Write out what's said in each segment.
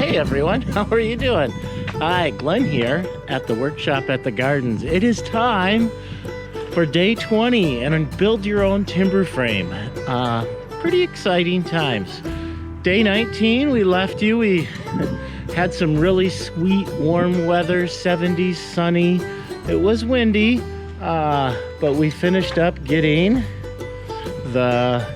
Hey everyone, how are you doing? Hi, Glenn here at the workshop at the Gardens. It is time for day 20 and build your own timber frame. Pretty exciting times. Day 19, we left you. We had some really sweet warm weather, 70s, sunny. It was windy, but we finished up getting the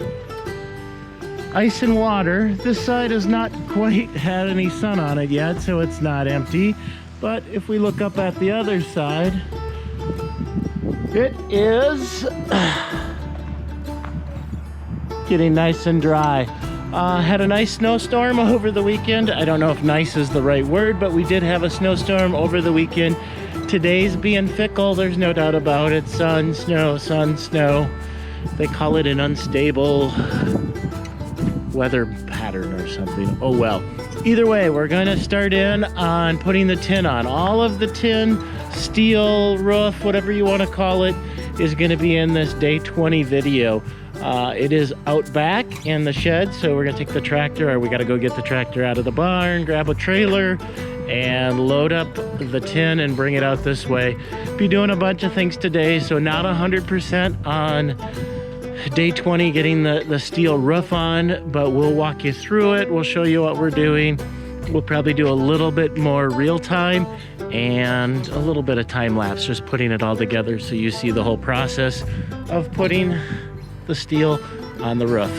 ice and water. This side has not quite had any sun on it yet, so it's not empty. But if we look up at the other side, it is getting nice and dry. Had a nice snowstorm over the weekend. I don't know if nice is the right word, but we did have a snowstorm over the weekend. Today's being fickle, there's no doubt about it. Sun, snow. They call it an unstable weather pattern or something. Oh well. Either way, we're going to start in on putting the tin on. All of the tin, steel, roof, whatever you want to call it, is going to be in this day 20 video. It is out back in the shed, so we're going to take the tractor, or we got to go get the tractor out of the barn, grab a trailer, and load up the tin and bring it out this way. Be doing a bunch of things today, so not 100% on day 20 getting the steel roof on, but we'll walk you through it. We'll show you what we're doing. We'll probably do a little bit more real time and a little bit of time lapse, just putting it all together so you see the whole process of putting the steel on the roof.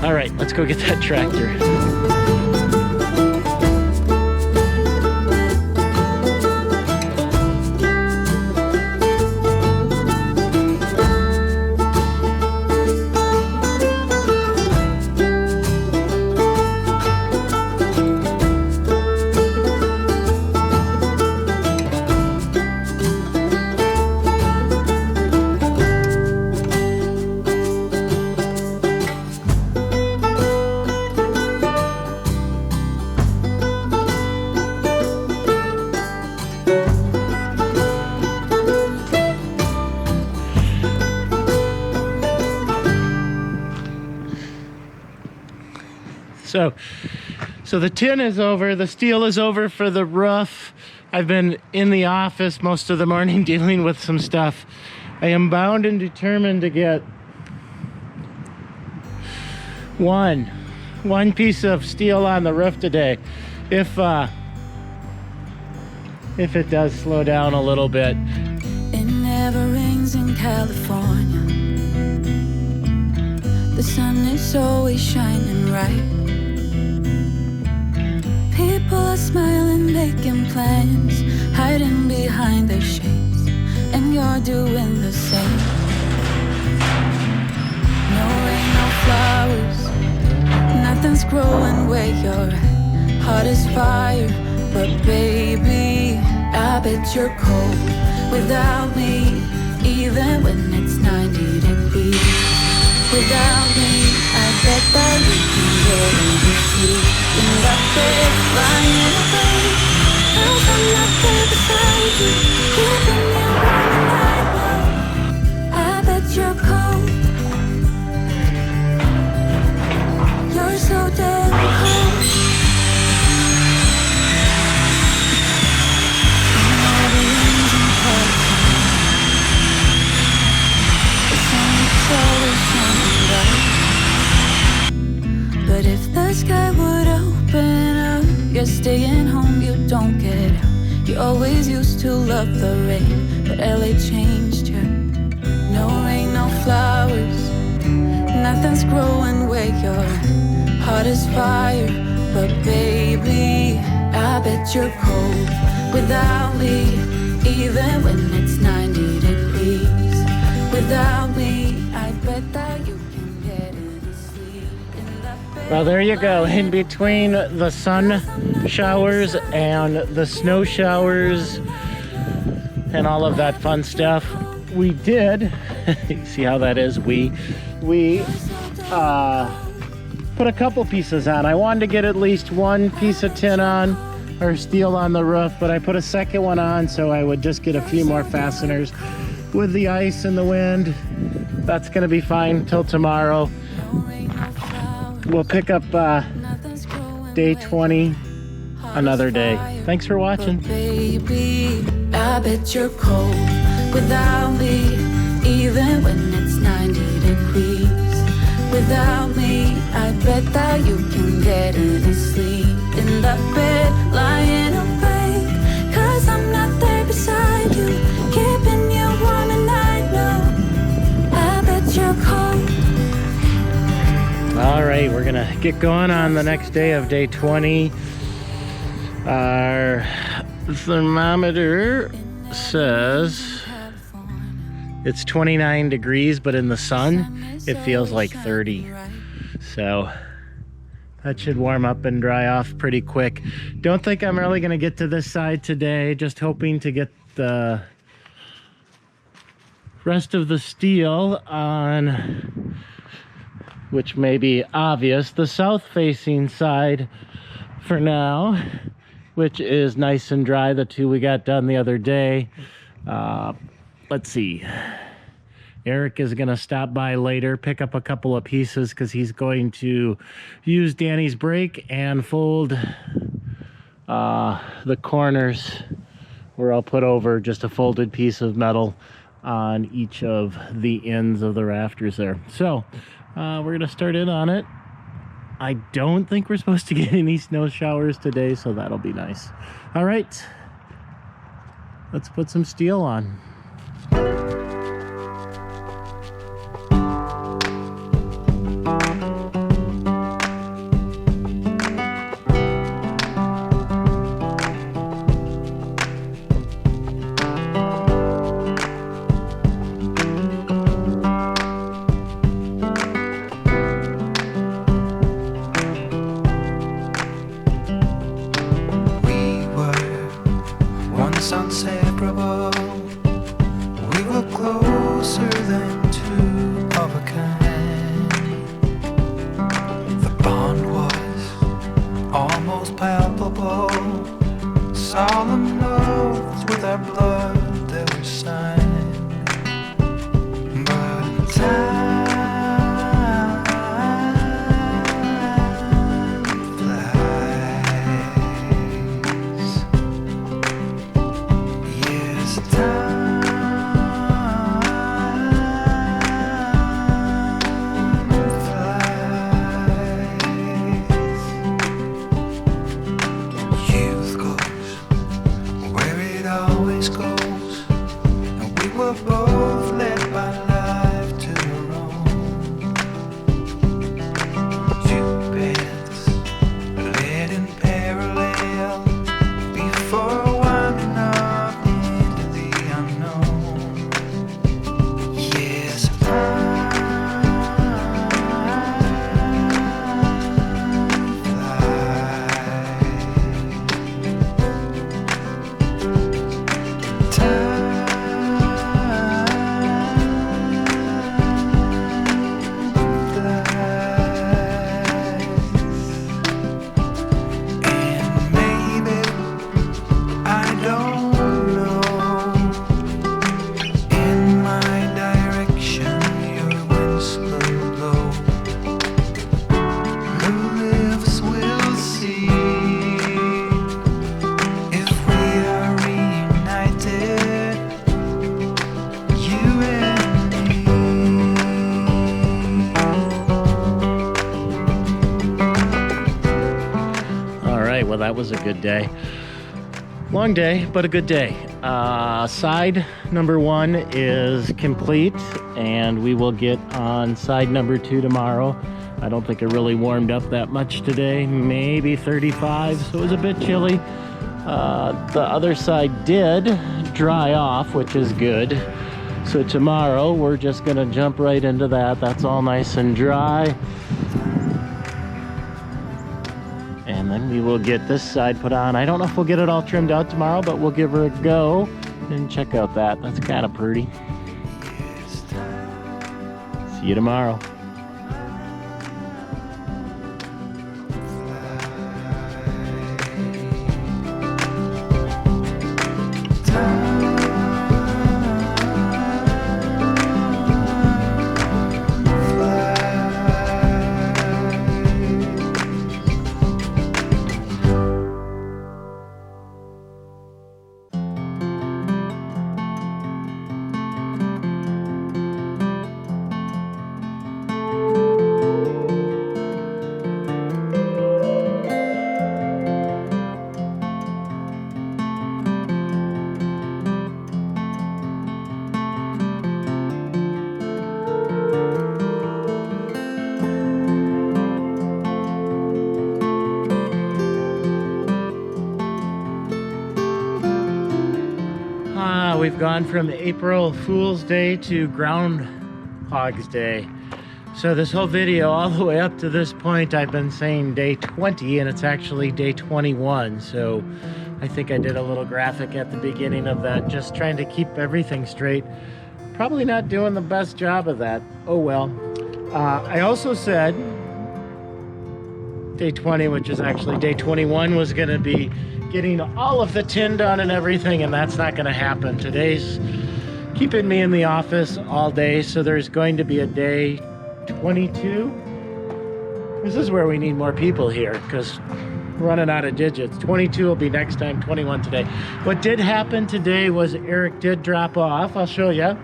All right, let's go get that tractor. So the tin is over, the steel is over for the roof. I've been in the office most of the morning dealing with some stuff. I am bound and determined to get one piece of steel on the roof today. If it does slow down a little bit. It never rains in California. The sun is always shining bright. People are smiling, making plans, hiding behind their shades, and you're doing the same. No rain, no flowers, nothing's growing where you're at. Heart is fire, but baby, I bet you're cold without me, even when it's 90 degrees. Without me, I bet that we can get into sleep. In that bed, lying awake, 'cause I'm not there beside you, keeping you warm the night. I bet you're cold. You're so damn cold. And all the rains and clouds, the sun is always shining bright. But if the sky would open up, you're staying home, you don't get out. You always used to love the rain, but LA changed you. No rain, no flowers, nothing's growing where you're at. Heart is fire, but baby, I bet you're cold without me, even when it's 90 degrees. Without me, I bet that you can get into sleep. Well, there you go. In between the sun showers and the snow showers and all of that fun stuff, we did, see how that is, we put a couple pieces on. I wanted to get at least one piece of tin on, or steel on the roof, but I put a second one on so I would just get a few more fasteners. With the ice and the wind, that's gonna be fine till tomorrow. We'll pick up day 20 another day. Thanks for watching. But baby, I bet you're cold without me, even when it's 90 degrees. Without me, I bet that you can get any sleep in that bed, lying awake. 'Cause I'm not there beside you, keeping you warm, and I know I bet you're cold. All right, we're gonna get going on the next day of day 20. Our thermometer says it's 29 degrees, but in the sun, it feels like 30. So that should warm up and dry off pretty quick. Don't think I'm really gonna get to this side today. Just hoping to get the rest of the steel on, which may be obvious, the south-facing side for now, which is nice and dry. The two we got done the other day. Let's see. Eric is gonna stop by later, pick up a couple of pieces because he's going to use Danny's brake and fold the corners where I'll put over just a folded piece of metal on each of the ends of the rafters there. So we're gonna start in on it. I don't think we're supposed to get any snow showers today, so that'll be nice. All right, let's put some steel on. Inseparable, we were closer than two of a kind. The bond was almost palpable, solemn oaths with our blood that were signed. But in time both led by life to our own. Two paths led in parallel before winding off into the unknown. Yes, well, that was a good day. Long day, but a good day. Side number 1 is complete, and we will get on side number 2 tomorrow. I don't think it really warmed up that much today, maybe 35, so it was a bit chilly. The other side did dry off, which is good. So tomorrow we're just gonna jump right into that. That's all nice and dry. And then we will get this side put on. I don't know if we'll get it all trimmed out tomorrow, but we'll give her a go and check out that. That's kind of pretty. See you tomorrow. we've gone from April Fool's Day to Groundhog's Day. So this whole video, all the way up to this point, I've been saying day 20, and it's actually day 21. So I think I did a little graphic at the beginning of that, just trying to keep everything straight. Probably not doing the best job of that. Oh well. I also said day 20, which is actually day 21, was going to be getting all of the tin done and everything, and that's not going to happen. Today's keeping me in the office all day, so there's going to be a day 22. This is where we need more people here, because we're running out of digits. 22 will be next time, 21 today. What did happen today was Eric did drop off. I'll show you.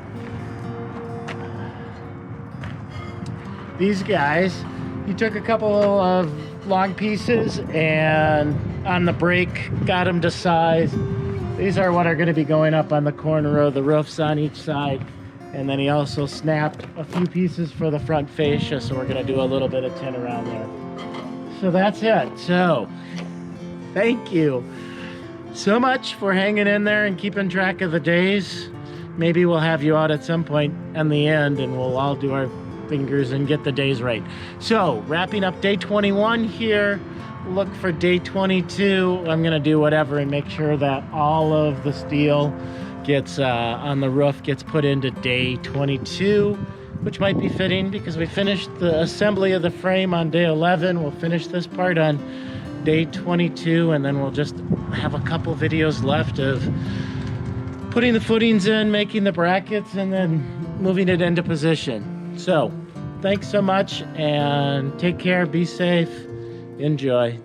These guys, he took a couple of long pieces and on the break got them to size. These are what are going to be going up on the corner of the roofs on each side. And then he also snapped a few pieces for the front fascia, so we're going to do a little bit of tin around there. So that's it. So thank you so much for hanging in there and keeping track of the days. Maybe we'll have you out at some point in the end and we'll all do our fingers and get the days right. So wrapping up day 21 here. Look for day 22. I'm gonna do whatever and make sure that all of the steel gets on the roof gets put into day 22, which might be fitting because we finished the assembly of the frame on day 11. We'll finish this part on day 22, and then we'll just have a couple videos left of putting the footings in, making the brackets, and then moving it into position. So thanks so much, and take care, be safe, enjoy.